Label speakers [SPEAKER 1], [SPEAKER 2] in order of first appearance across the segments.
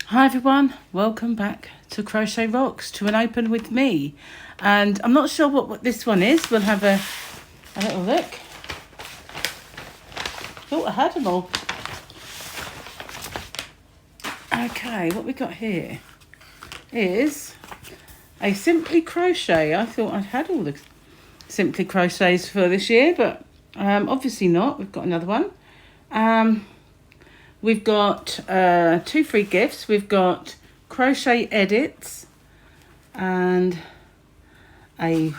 [SPEAKER 1] Hi everyone, welcome back to Crochet Rocks, to an open with me. And I'm not sure what this one is. We'll have a little look. Thought I had them all. Okay, what we got here is a Simply Crochet. I thought I'd had all the Simply Crochets for this year, but obviously not. We've got another one. We've got 2 free gifts. We've got crochet edits and a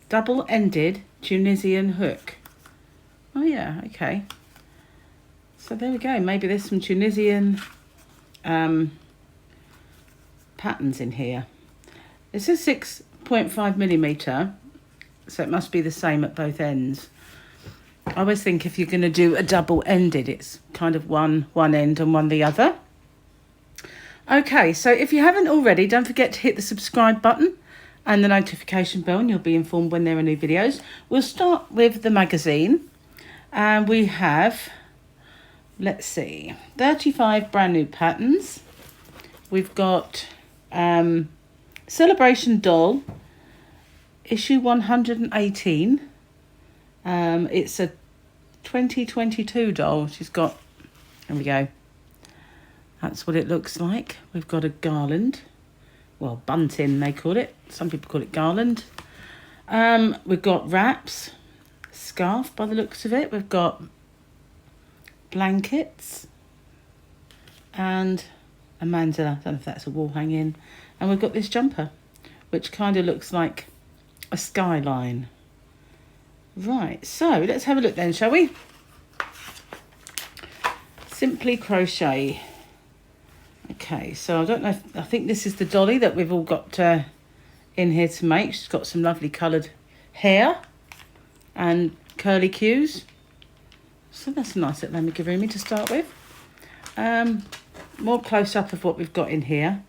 [SPEAKER 1] double-ended Tunisian hook. Oh yeah, okay. So there we go. Maybe there's some Tunisian patterns in here. It's a 6.5mm, so it must be the same at both ends. I always think if you're going to do a double-ended, it's kind of one end and one the other. Okay, so if you haven't already, don't forget to hit the subscribe button and the notification bell, and you'll be informed when there are new videos. We'll start with the magazine, and we have, let's see, 35 brand new patterns. We've got Celebration Doll, issue 118. It's a 2022 doll. She's got, there we go. That's what it looks like. We've got a garland. Well, bunting they call it. Some people call it garland. We've got wraps, scarf by the looks of it. We've got blankets and a mandala. I don't know if that's a wall hanging. And we've got this jumper, which kind of looks like a skyline. Right, so let's have a look then, shall we? Simply Crochet. Okay, so I don't know I think this is the dolly that we've all got in here to make. She's got some lovely coloured hair and curly cues. So that's a nice little amigurumi to start with. More close-up of what we've got in here.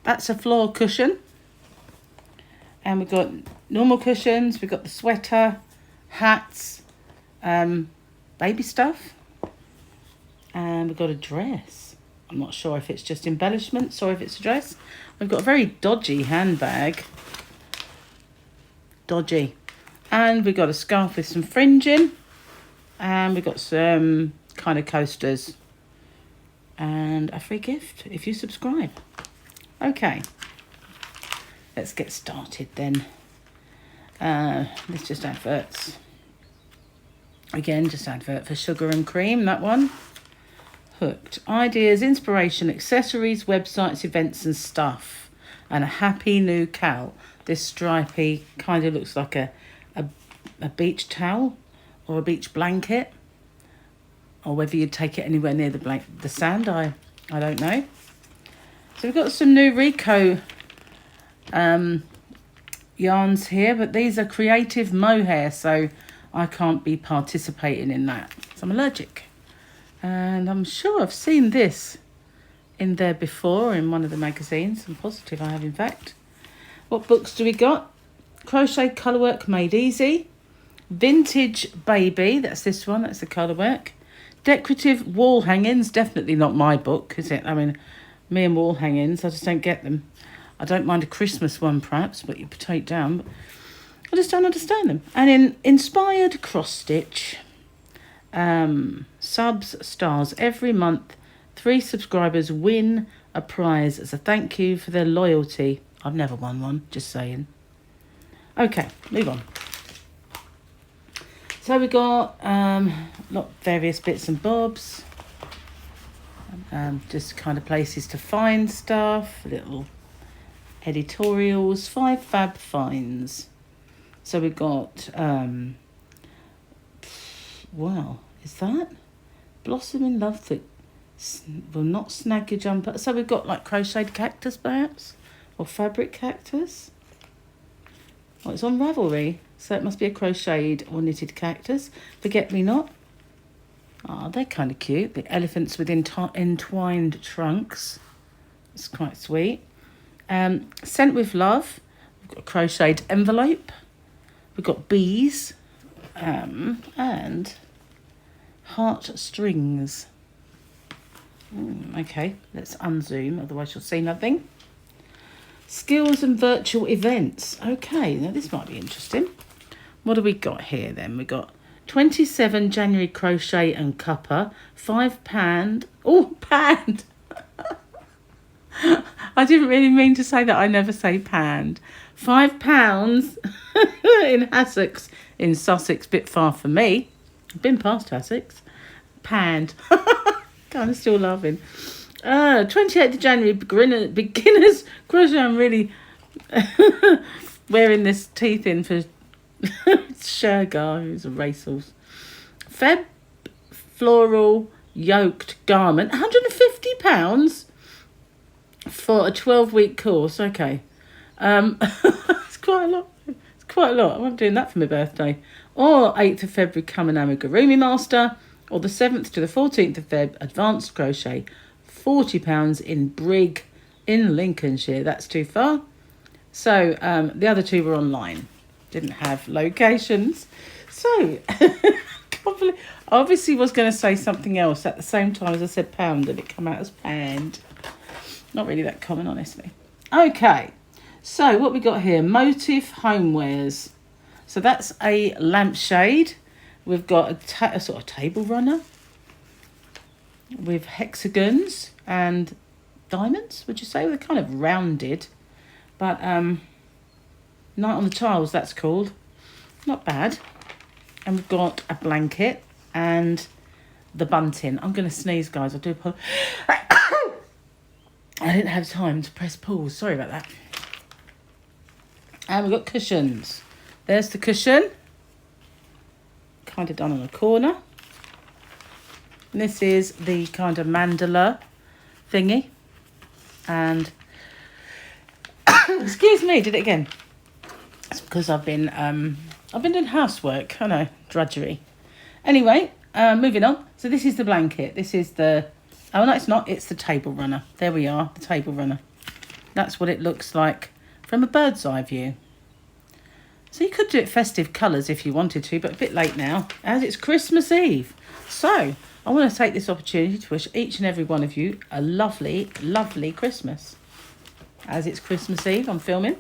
[SPEAKER 1] That's a floor cushion. And we've got normal cushions. We've got the sweater, hats, baby stuff, and we've got a dress. I'm not sure if it's just embellishments or if it's a dress. We've got a very dodgy handbag. Dodgy. And we've got a scarf with some fringing, and we've got some kind of coasters and a free gift if you subscribe. Okay, let's get started then. It's just adverts. Again, just advert for Sugar and Cream, that one. Hooked. Ideas, inspiration, accessories, websites, events and stuff. And a happy new cowl. This stripy kind of looks like a beach towel or a beach blanket. Or whether you'd take it anywhere near the sand, I don't know. So we've got some new Rico yarns here, but these are creative mohair, so I can't be participating in that. So I'm allergic. And I'm sure I've seen this in there before in one of the magazines. I'm positive I have, in fact. What books do we got? Crochet Colourwork Made Easy. Vintage Baby, that's this one, that's the colourwork. Decorative Wall Hangings, definitely not my book, is it? I mean, me and wall hangings, I just don't get them. I don't mind a Christmas one, perhaps, but you take down. But I just don't understand them. And in Inspired Cross Stitch, subs, stars, every month, 3 subscribers win a prize as a thank you for their loyalty. I've never won one, just saying. Okay, move on. So we got various bits and bobs. Just kind of places to find stuff, little editorials, 5 fab finds. So we've got, wow, is that? Blossom in Love that will not snag your jumper. So we've got like crocheted cactus perhaps, or fabric cactus. Oh, it's on Ravelry, so it must be a crocheted or knitted cactus. Forget Me Not. Oh, they're kind of cute. The elephants with entwined trunks. It's quite sweet. Sent with Love. We've got a crocheted envelope. We've got bees. And heart strings. Okay, let's unzoom, otherwise you'll see nothing. Skills and virtual events. Okay, now this might be interesting. What do we got here then? We got 27 January crochet and cuppa, £5. Oh, pound. I didn't really mean to say that. I never say pound. £5 in Hassocks in Sussex, bit far for me. I've been past Hassocks. Pound. Kind of still laughing. 28th of January, beginners crochet. I'm really wearing this teeth in for Shergar, who's a racehorse. Feb, floral yoked garment, £150 for a 12-week course. Okay. It's quite a lot. It's quite a lot. I'm doing that for my birthday. Or 8th of February, come an amigurumi master. Or the 7th to the 14th of Feb, advanced crochet, £40 in Brigg in Lincolnshire. That's too far. So the other two were online. Didn't have locations. So I obviously was going to say something else at the same time as I said pound, and it come out as pound. Not really that common, honestly. Okay, so what we got here, motif homewares. So that's a lampshade. We've got a sort of table runner with hexagons and diamonds, would you say? They're kind of rounded, but Night on the Tiles, that's called. Not bad. And we've got a blanket and the bunting. I'm going to sneeze, guys. I do apologize. I didn't have time to press pause. Sorry about that. And we've got cushions. There's the cushion. Kind of done on a corner. And this is the kind of mandala thingy. And excuse me, did it again. It's because I've been doing housework. I know, drudgery. Anyway, moving on. So this is the blanket. This is the... Oh, no, it's not. It's the table runner. There we are, the table runner. That's what it looks like from a bird's eye view. So you could do it festive colours if you wanted to, but a bit late now, as it's Christmas Eve. So I want to take this opportunity to wish each and every one of you a lovely, lovely Christmas. As it's Christmas Eve, I'm filming.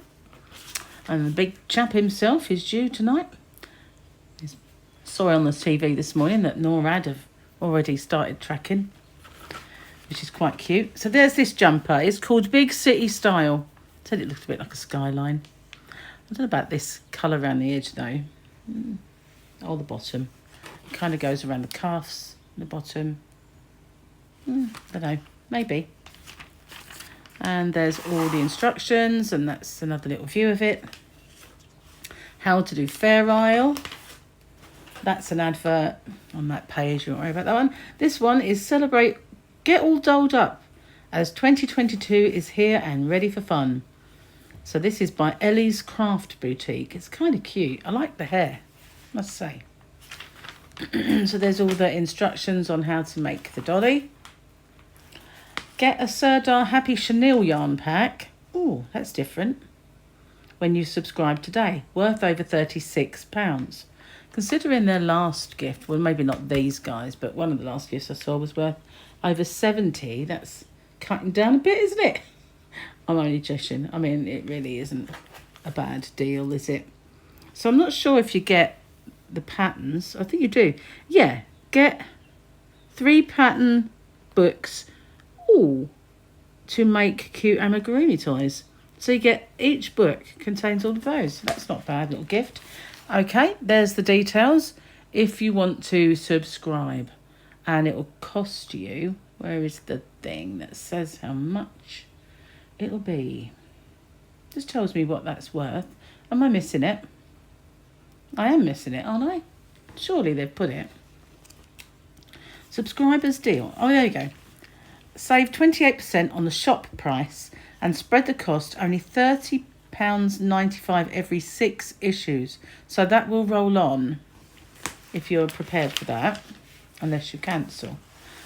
[SPEAKER 1] And the big chap himself is due tonight. I saw on the TV this morning that NORAD have already started tracking, which is quite cute. So there's this jumper. It's called Big City Style. I said it looked a bit like a skyline. I don't know about this colour around the edge though. Or the bottom. It kind of goes around the cuffs, the bottom. I don't know, maybe. And there's all the instructions, and that's another little view of it. How to do Fair Isle. That's an advert on that page. You won't worry about that one. This one is Celebrate, Get All Dolled Up, as 2022 is here and ready for fun. So this is by Ellie's Craft Boutique. It's kind of cute. I like the hair, must say. So there's all the instructions on how to make the dolly. Get a Serdar Happy Chenille yarn pack. Oh, that's different. When you subscribe today, worth over £36. Considering their last gift, well, maybe not these guys, but one of the last gifts I saw was worth over 70. That's cutting down a bit, isn't it? I'm only joking. I mean, it really isn't a bad deal, is it? So I'm not sure if you get the patterns. I think you do. Yeah, get 3 pattern books. Ooh, to make cute amigurumi toys. So you get each book contains all of those. That's not a bad little gift. Okay, there's the details if you want to subscribe. And it will cost you, where is the thing that says how much it'll be? Just tells me what that's worth. Am I missing it? I am missing it, aren't I? Surely they've put it. Subscribers deal. Oh, there you go. Save 28% on the shop price and spread the cost, only £30.95 every 6 issues. So that will roll on if you're prepared for that, unless you cancel.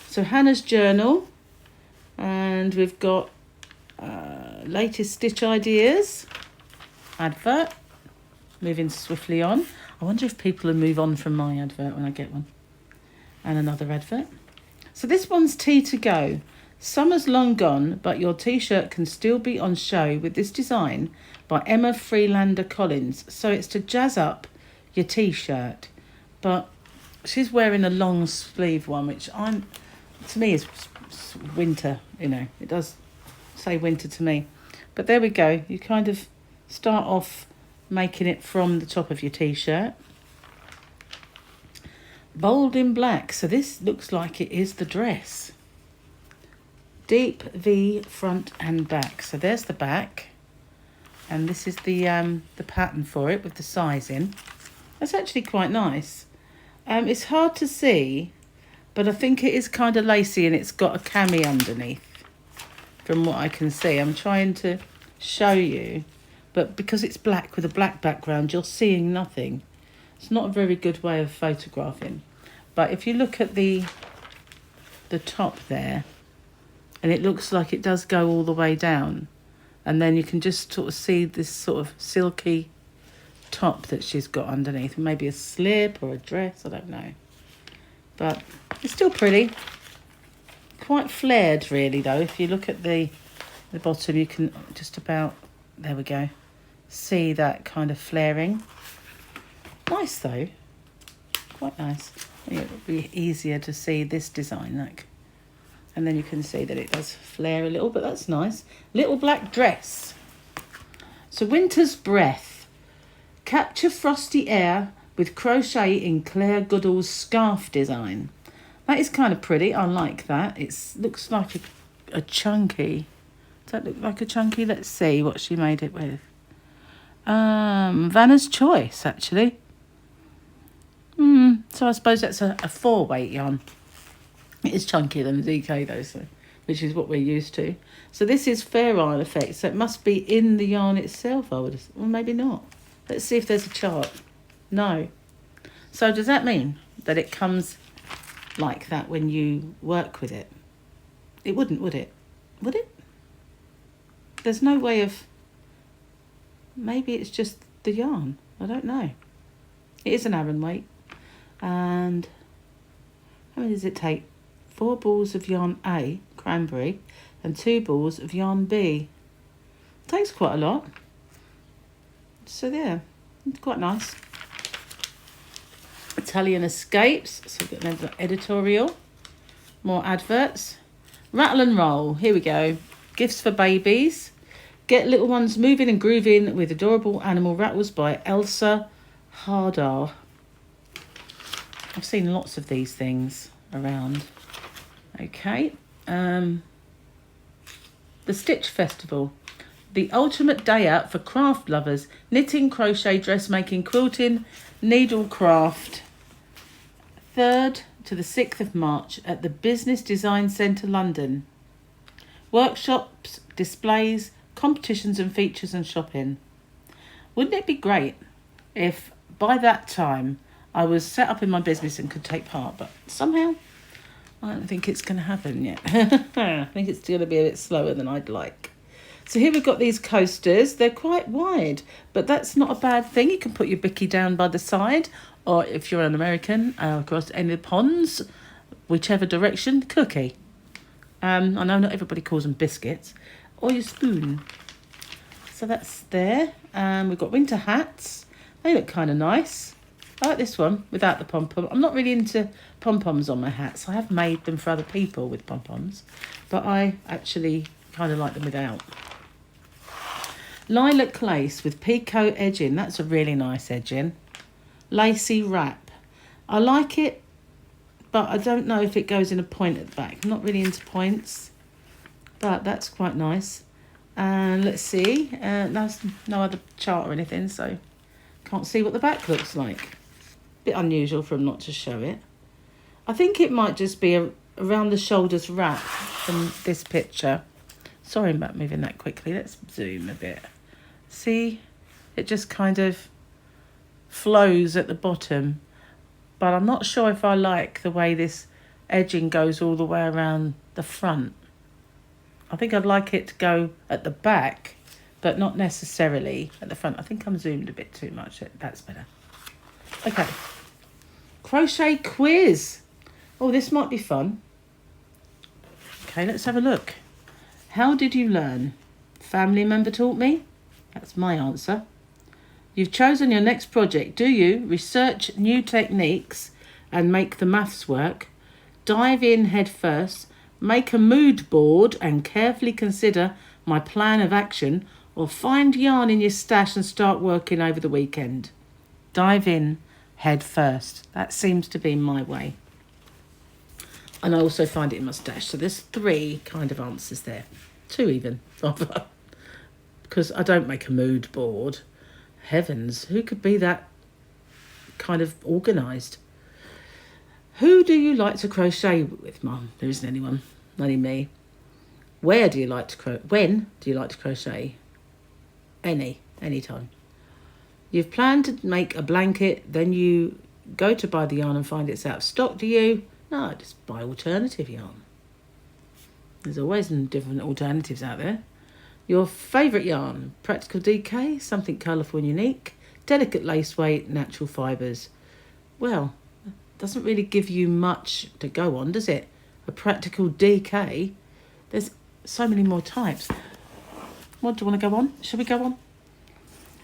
[SPEAKER 1] So Hannah's journal, and we've got latest stitch ideas, advert, moving swiftly on. I wonder if people will move on from my advert when I get one. And another advert. So this one's Tea to Go. Summer's long gone, but your t-shirt can still be on show with this design by Emma Freelander Collins. So it's to jazz up your t-shirt. But she's wearing a long sleeve one, which to me is winter, you know. It does say winter to me. But there we go. You kind of start off making it from the top of your t-shirt. Bold in black. So this looks like it is the dress. Deep V front and back. So there's the back, and this is the pattern for it with the sizing. That's actually quite nice. It's hard to see, but I think it is kind of lacy, and it's got a cami underneath from what I can see. I'm trying to show you, but because it's black with a black background, you're seeing nothing. It's not a very good way of photographing. But if you look at the top there, and it looks like it does go all the way down. And then you can just sort of see this sort of silky top that she's got underneath. Maybe a slip or a dress, I don't know. But it's still pretty. Quite flared, really, though. If you look at the bottom, you can just about, there we go, see that kind of flaring. Nice, though. Quite nice. I think it would be easier to see this design, like. And then you can see that it does flare a little, but that's nice. Little black dress. So winter's breath. Capture frosty air with crochet in Claire Goodall's scarf design. That is kind of pretty. I like that. It looks like a chunky. Does that look like a chunky? Let's see what she made it with. Vanna's Choice, actually. So I suppose that's a 4-weight yarn. It is chunkier than the DK though, so, which is what we're used to. So this is Fair Isle Effect, so it must be in the yarn itself, I would have, well, maybe not. Let's see if there's a chart. No. So does that mean that it comes like that when you work with it? It wouldn't, would it? Would it? There's no way of... Maybe it's just the yarn. I don't know. It is an Aran weight. And how many does it take? 4 balls of yarn A, cranberry, and 2 balls of yarn B. It takes quite a lot. So there, it's quite nice. Italian Escapes, so we've got another editorial. More adverts. Rattle and Roll, here we go. Gifts for babies. Get little ones moving and grooving with adorable animal rattles by Elsa Hardar. I've seen lots of these things around. Okay. The Stitch Festival. The ultimate day out for craft lovers. Knitting, crochet, dressmaking, quilting, needlecraft. 3rd to the 6th of March at the Business Design Centre, London. Workshops, displays, competitions and features and shopping. Wouldn't it be great if by that time I was set up in my business and could take part, but somehow I don't think it's going to happen yet. I think it's going to be a bit slower than I'd like. So here we've got these coasters. They're quite wide, but that's not a bad thing. You can put your bicky down by the side, or if you're an American, across any of the ponds, whichever direction, cookie. I know not everybody calls them biscuits, or your spoon. So that's there. We've got winter hats. They look kind of nice. I like this one without the pom-pom. I'm not really into pom-poms on my hats. I have made them for other people with pom-poms, but I actually kind of like them without. Lilac lace with picot edging. That's a really nice edging. Lacy wrap. I like it, but I don't know if it goes in a point at the back. I'm not really into points, but that's quite nice. And let's see. There's no other chart or anything, so can't see what the back looks like. Bit unusual for them not to show it. I think it might just be around the shoulders wrap from this picture. Sorry about moving that quickly. Let's zoom a bit. See, it just kind of flows at the bottom, but I'm not sure if I like the way this edging goes all the way around the front. I think I'd like it to go at the back, but not necessarily at the front. I think I'm zoomed a bit too much. That's better. Okay. Crochet quiz. Oh, this might be fun. Okay, let's have a look. How did you learn? Family member taught me? That's my answer. You've chosen your next project. Do you research new techniques and make the maths work? Dive in head first, make a mood board and carefully consider my plan of action, or find yarn in your stash and start working over the weekend. Dive in head first. That seems to be my way. And I also find it in my stash. So there's 3 kind of answers there. 2 even. Because I don't make a mood board. Heavens, who could be that kind of organised? Who do you like to crochet with, Mum? There isn't anyone, only me. Where do you like to crochet? When do you like to crochet? Anytime. You've planned to make a blanket, then you go to buy the yarn and find it's out of stock, do you? No, I just buy alternative yarn. There's always different alternatives out there. Your favourite yarn, practical DK, something colourful and unique, delicate lace weight, natural fibres. Well, doesn't really give you much to go on, does it? A practical DK. There's so many more types. What, do you want to go on? Shall we go on?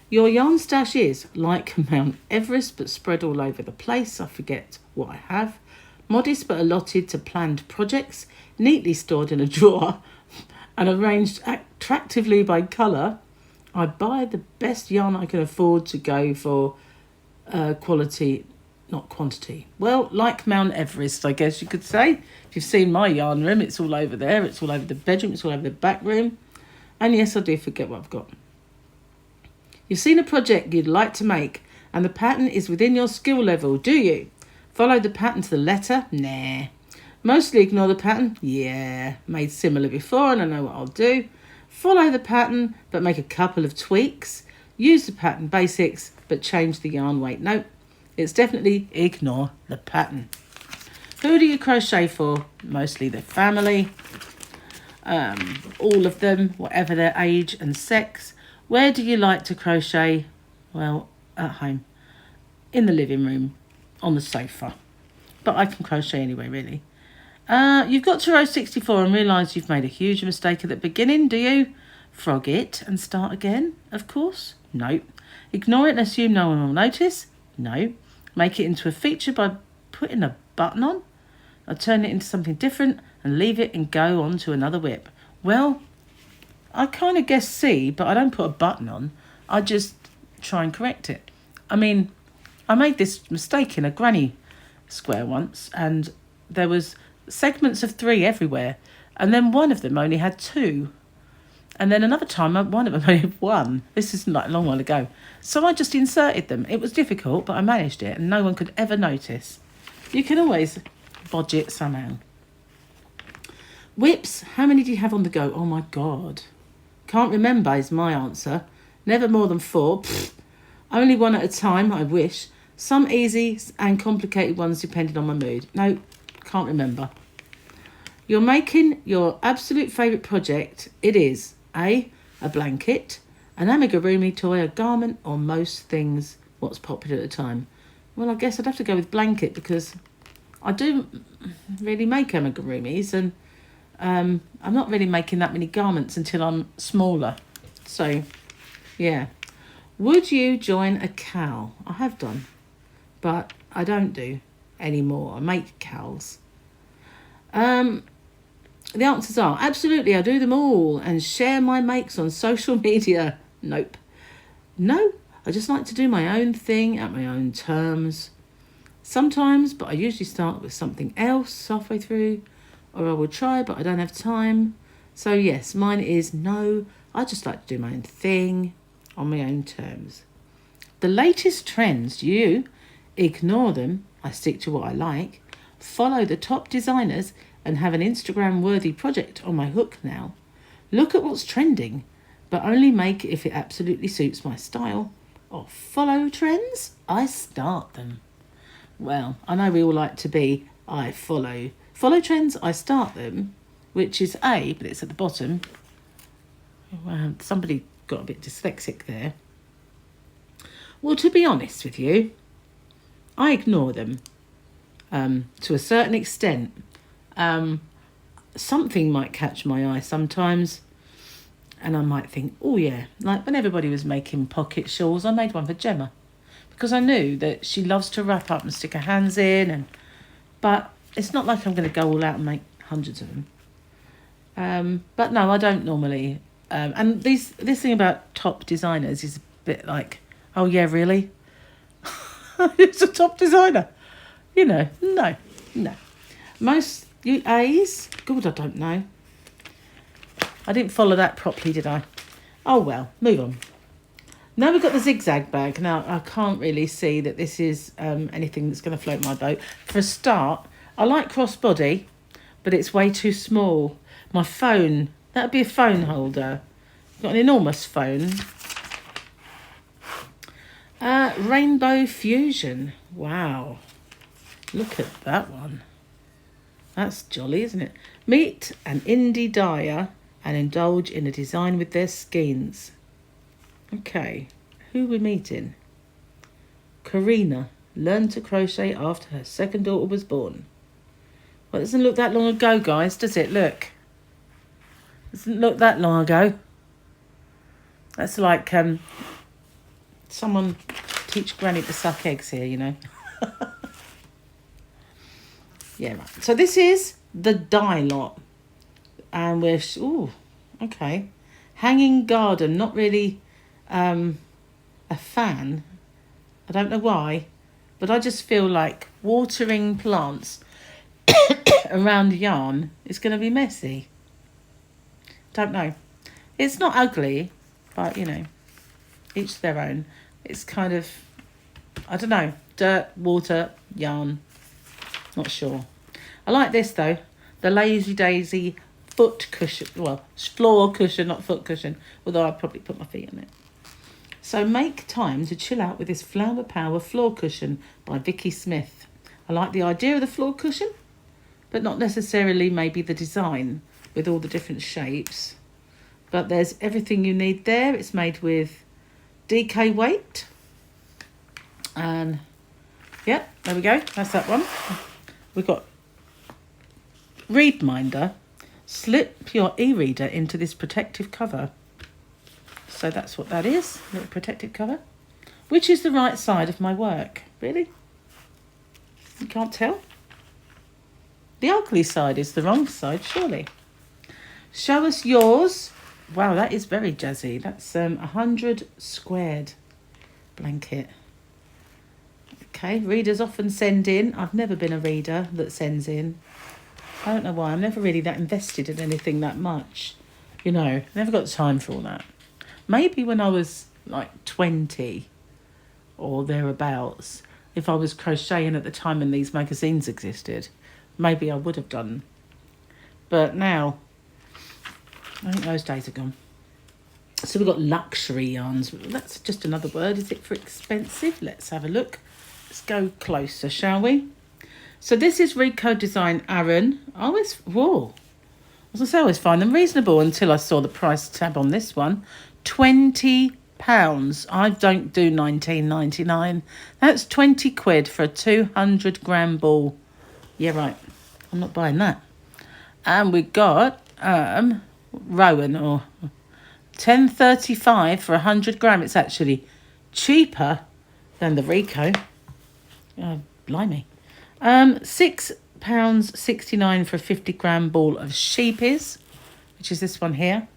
[SPEAKER 1] Your yarn stash is like Mount Everest, but spread all over the place. I forget what I have. Modest but allotted to planned projects, neatly stored in a drawer and arranged attractively by colour. I buy the best yarn I can afford to go for quality, not quantity. Well, like Mount Everest, I guess you could say. If you've seen my yarn room, it's all over there. It's all over the bedroom. It's all over the back room. And yes, I do forget what I've got. You've seen a project you'd like to make and the pattern is within your skill level, do you? Follow the pattern to the letter? Nah. Mostly ignore the pattern? Yeah. Made similar before and I know what I'll do. Follow the pattern but make a couple of tweaks. Use the pattern basics but change the yarn weight. Nope. It's definitely ignore the pattern. Who do you crochet for? Mostly the family. All of them, whatever their age and sex. Where do you like to crochet? Well, at home. In the living room. On the sofa. But I can crochet anyway, really. You've got to row 64 and realise you've made a huge mistake at the beginning, do you? Frog it and start again, of course? No. Ignore it and assume no one will notice? No. Make it into a feature by putting a button on? Or turn it into something different and leave it and go on to another whip? Well, I kind of guess C, but I don't put a button on. I just try and correct it. I mean, I made this mistake in a granny square once and there was segments of 3 everywhere and then one of them only had 2 and then another time one of them only had 1. This is like a long while ago. So I just inserted them. It was difficult, but I managed it and no one could ever notice. You can always bodge it somehow. Whips, how many do you have on the go? Oh my God. Can't remember is my answer. Never more than 4. Pfft. Only one at a time, I wish. Some easy and complicated ones depending on my mood. No, can't remember. You're making your absolute favourite project. It is A blanket, an amigurumi toy, a garment, or most things what's popular at the time. Well, I guess I'd have to go with blanket because I do really make amigurumis and I'm not really making that many garments until I'm smaller. So, yeah. Would you join a cowl? I have done, but I don't do anymore. I make cowls. The answers are absolutely, I do them all and share my makes on social media. Nope. No, I just like to do my own thing at my own terms. Sometimes, but I usually start with something else halfway through, or I will try, but I don't have time. So yes, mine is no, I just like to do my own thing on my own terms. The latest trends, you ignore them. I stick to what I like. Follow the top designers and have an Instagram-worthy project on my hook now. Look at what's trending, but only make if it absolutely suits my style. Or follow trends, I start them. Well, I know we all like to be, I follow. Follow trends, I start them, which is A, but it's at the bottom. Somebody got a bit dyslexic there. Well, to be honest with you, I ignore them to a certain extent. something might catch my eye sometimes. And I might think, oh yeah, like when everybody was making pocket shawls, I made one for Gemma. Because I knew that she loves to wrap up and stick her hands in. But it's not like I'm going to go all out and make hundreds of them. But no, I don't normally. And this thing about top designers is a bit like, oh yeah, really? It's a top designer. You know, no. Most UAs, God, I don't know. I didn't follow that properly, did I? Oh well, move on. Now we've got the zigzag bag. Now, I can't really see that this is anything that's going to float my boat. For a start, I like crossbody, but it's way too small. My phone, that would be a phone holder. I've got an enormous phone. Rainbow Fusion. Wow. Look at that one. That's jolly, isn't it? Meet an indie dyer and indulge in a design with their skeins. Okay, who we're meeting? Karina learned to crochet after her second daughter was born. Well, it doesn't look that long ago, guys, does it? Look. Doesn't look that long ago. That's like someone teach Granny to suck eggs here, you know. Yeah, right. So this is the dye lot. And we're, ooh, okay. Hanging garden, not really a fan. I don't know why, but I just feel like watering plants around yarn is going to be messy. Don't know. It's not ugly, but, you know, each their own. It's kind of, I don't know, dirt, water, yarn. Not sure. I like this, though. The Lazy Daisy foot cushion. Well, floor cushion, not foot cushion. Although I'd probably put my feet on it. So make time to chill out with this Flower Power floor cushion by Vicky Smith. I like the idea of the floor cushion, but not necessarily maybe the design with all the different shapes. But there's everything you need there. It's made with DK weight. And yeah, there we go. That's that one. We've got read minder. Slip your e-reader into this protective cover. So that's what that is, a little protective cover. Which is the right side of my work? Really? You can't tell? The ugly side is the wrong side, surely. Show us yours. Wow, that is very jazzy. That's 100 squared blanket. Okay, readers often send in. I've never been a reader that sends in. I don't know why. I'm never really that invested in anything that much. You know, never got time for all that. Maybe when I was like 20 or thereabouts, if I was crocheting at the time when these magazines existed, maybe I would have done. But now, I think those days are gone. So we've got luxury yarns. That's just another word. Is it for expensive? Let's have a look. Let's go closer, shall we? So this is Rico Design Aran. I always find them reasonable until I saw the price tab on this one. £20. I don't do 19.99. That's 20 quid for a 200 gram ball. Yeah, right. I'm not buying that. And we got Rowan or 10.35 for 100 gram. It's actually cheaper than the Rico. Oh, blimey. £6.69 for a 50 gram ball of sheepies, which is this one here.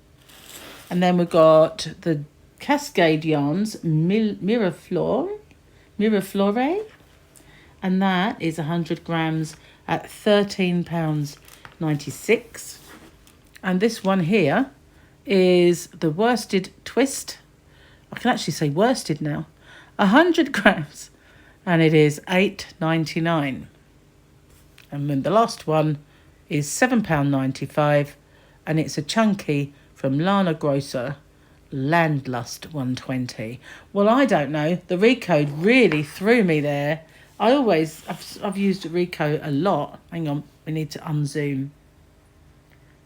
[SPEAKER 1] And then we've got the Cascade yarns, Miraflore, and that is 100 grams at £13.96. And this one here is the worsted twist. I can actually say worsted now. 100 grams, and it is £8.99. And then the last one is £7.95, and it's a chunky from Lana Grosser, Landlust 120. Well, I don't know. The Recode really threw me there. I've used Rico a lot. Hang on, we need to unzoom.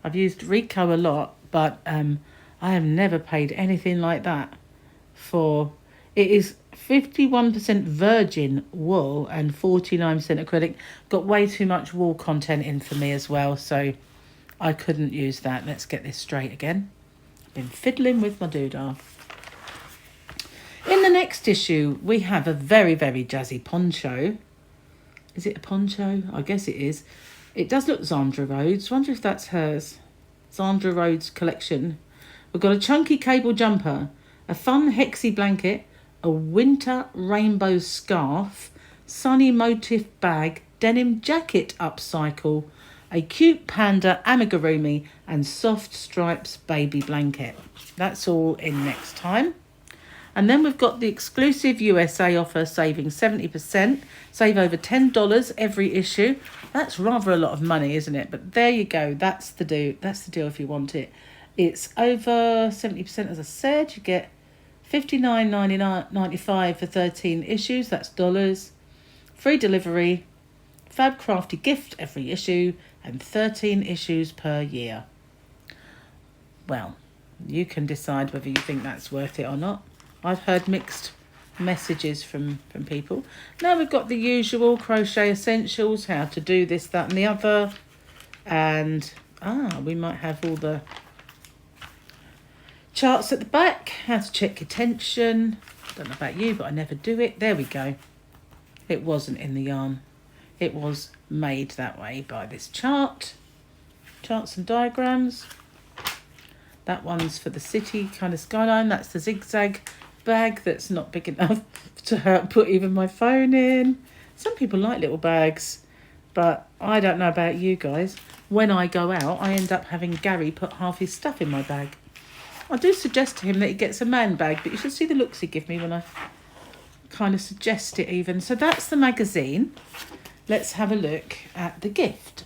[SPEAKER 1] I've used Rico a lot, but I have never paid anything like that for. It is 51% virgin wool and 49% acrylic. Got way too much wool content in for me as well, so I couldn't use that. Let's get this straight again. I've been fiddling with my doodah. In the next issue, we have a very, very jazzy poncho. Is it a poncho? I guess it is. It does look Zandra Rhodes. Wonder if that's hers. Zandra Rhodes collection. We've got a chunky cable jumper, a fun hexy blanket, a winter rainbow scarf, sunny motif bag, denim jacket upcycle, a cute panda amigurumi, and soft stripes baby blanket. That's all in next time. And then we've got the exclusive USA offer, saving 70%, save over $10 every issue. That's rather a lot of money, isn't it? But there you go. That's the deal if you want it. It's over 70%, as I said. You get $59.95 for 13 issues. That's dollars. Free delivery, fab crafty gift every issue, and 13 issues per year. Well, you can decide whether you think that's worth it or not. I've heard mixed messages from people. Now we've got the usual crochet essentials, how to do this, that and the other. And we might have all the charts at the back, how to check your tension. I don't know about you, but I never do it. There we go. It wasn't in the yarn. It was made that way by this charts and diagrams. That one's for the city kind of skyline. That's the zigzag bag that's not big enough to put even my phone in. Some people like little bags, but I don't know about you guys. When I go out, I end up having Gary put half his stuff in my bag. I do suggest to him that he gets a man bag, but you should see the looks he gives me when I kind of suggest it even. So that's the magazine. Let's have a look at the gift.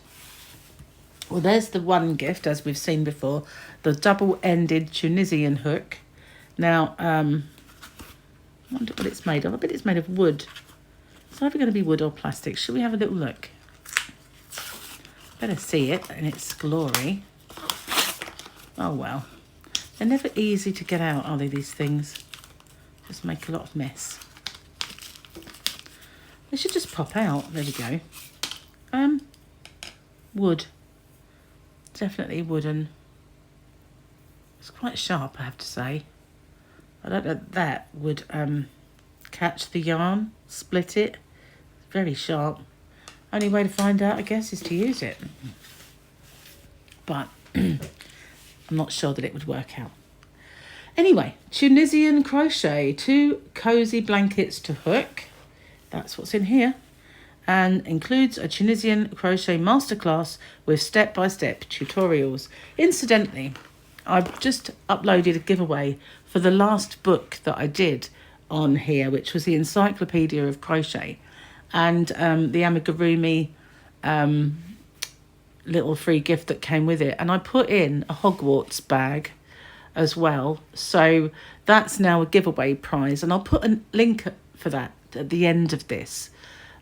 [SPEAKER 1] Well, there's the one gift, as we've seen before, the double-ended Tunisian hook. Now, I wonder what it's made of. I bet it's made of wood. It's either going to be wood or plastic. Should we have a little look? Better see it in its glory. Oh, well. They're never easy to get out, are they, these things? Just make a lot of mess. They should just pop out. There we go. Wood. Definitely wooden. It's quite sharp, I have to say. I don't know if that would catch the yarn, split it. Very sharp. Only way to find out, I guess, is to use it. But I'm not sure that it would work out. Anyway, Tunisian crochet, 2 cozy blankets to hook. That's what's in here. And includes a Tunisian crochet masterclass with step-by-step tutorials. Incidentally, I've just uploaded a giveaway for the last book that I did on here, which was the Encyclopedia of Crochet, and the amigurumi little free gift that came with it. And I put in a Hogwarts bag as well. So that's now a giveaway prize. And I'll put a link for that at the end of this.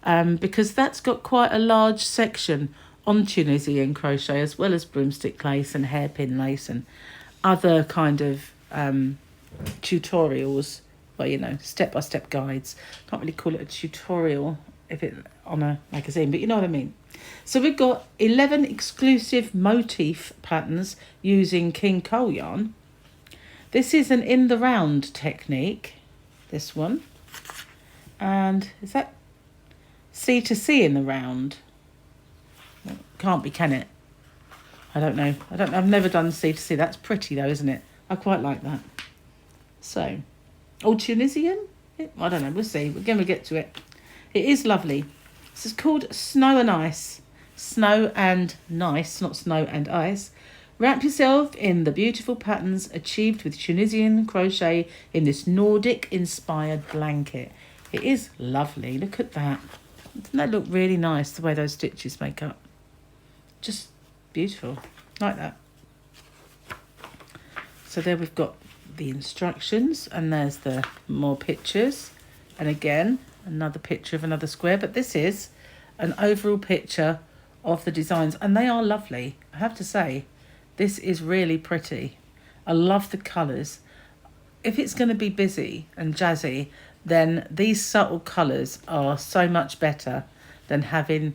[SPEAKER 1] Because that's got quite a large section on Tunisian crochet, as well as broomstick lace and hairpin lace and other kind of tutorials, well, you know, step-by-step guides. Can't really call it a tutorial if it's on a magazine, but you know what I mean. So we've got 11 exclusive motif patterns using King Cole yarn. This is an in the round technique, this one. And is that C to C in the round? Can't be, can it? I don't know. I've never done C to C. That's pretty though, isn't it? I quite like that. So, Tunisian? I don't know. We'll see. We're going to get to it. It is lovely. This is called Snow and Ice. Snow and Nice, not snow and ice. Wrap yourself in the beautiful patterns achieved with Tunisian crochet in this Nordic-inspired blanket. It is lovely. Look at that. Doesn't that look really nice, the way those stitches make up? Just beautiful. Like that. So there we've got the instructions, and there's the more pictures. And again, another picture of another square. But this is an overall picture of the designs, and they are lovely. I have to say, this is really pretty. I love the colours. If it's going to be busy and jazzy, then these subtle colours are so much better than having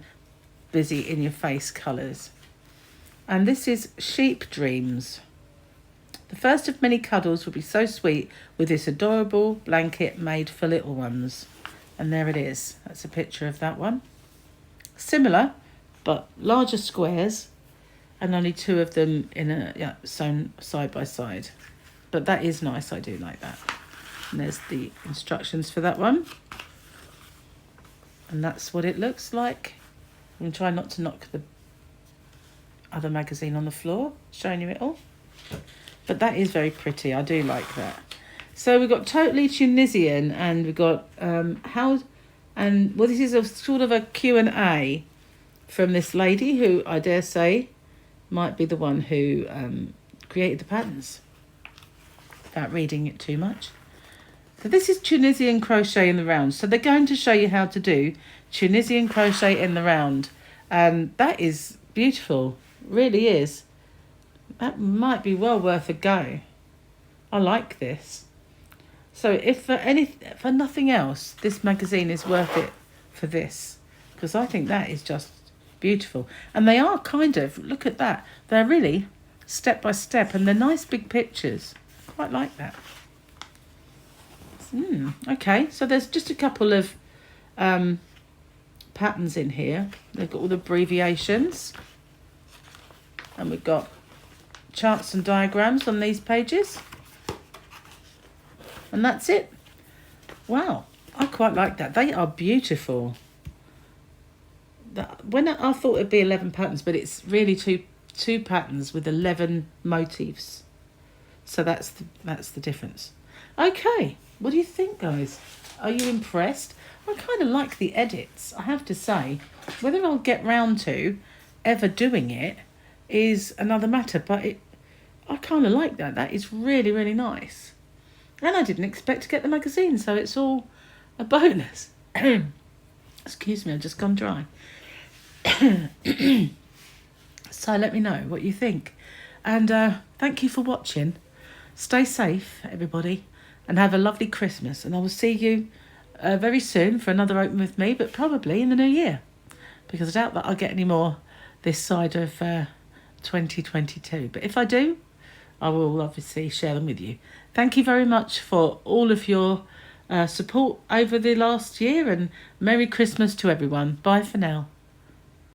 [SPEAKER 1] busy in your face colours. And this is Sheep Dreams. The first of many cuddles will be so sweet with this adorable blanket made for little ones. And there it is. That's a picture of that one. Similar, but larger squares, and only 2 of them in a sewn side by side. But that is nice. I do like that. And there's the instructions for that one. And that's what it looks like. I'm trying not to knock the other magazine on the floor, showing you it all. But that is very pretty. I do like that. So we've got Totally Tunisian, and we've got this is a sort of a Q&A from this lady who I dare say might be the one who created the patterns, without reading it too much. So this is Tunisian crochet in the round. So they're going to show you how to do Tunisian crochet in the round. That is beautiful, really is. That might be well worth a go. I like this. So if for nothing else, this magazine is worth it for this, because I think that is just beautiful. And they are kind of, look at that. They're really step by step, and they're nice big pictures. Quite like that. Okay, so there's just a couple of patterns in here. They've got all the abbreviations, and we've got charts and diagrams on these pages, and that's it. Wow, I quite like that. They are beautiful. When I thought it'd be 11 patterns, but it's really two patterns with 11 motifs. So that's the difference. Okay, what do you think, guys? Are you impressed? I kind of like the edits, I have to say. Whether I'll get round to ever doing it is another matter, but I kind of like that. That is really, really nice. And I didn't expect to get the magazine, so it's all a bonus. Excuse me, I've just gone dry. So let me know what you think. And thank you for watching. Stay safe, everybody, and have a lovely Christmas. And I will see you very soon for another Open With Me, but probably in the new year, because I doubt that I'll get any more this side of 2022. But if I do, I will obviously share them with you. Thank you very much for all of your support over the last year, and Merry Christmas to everyone. Bye for now.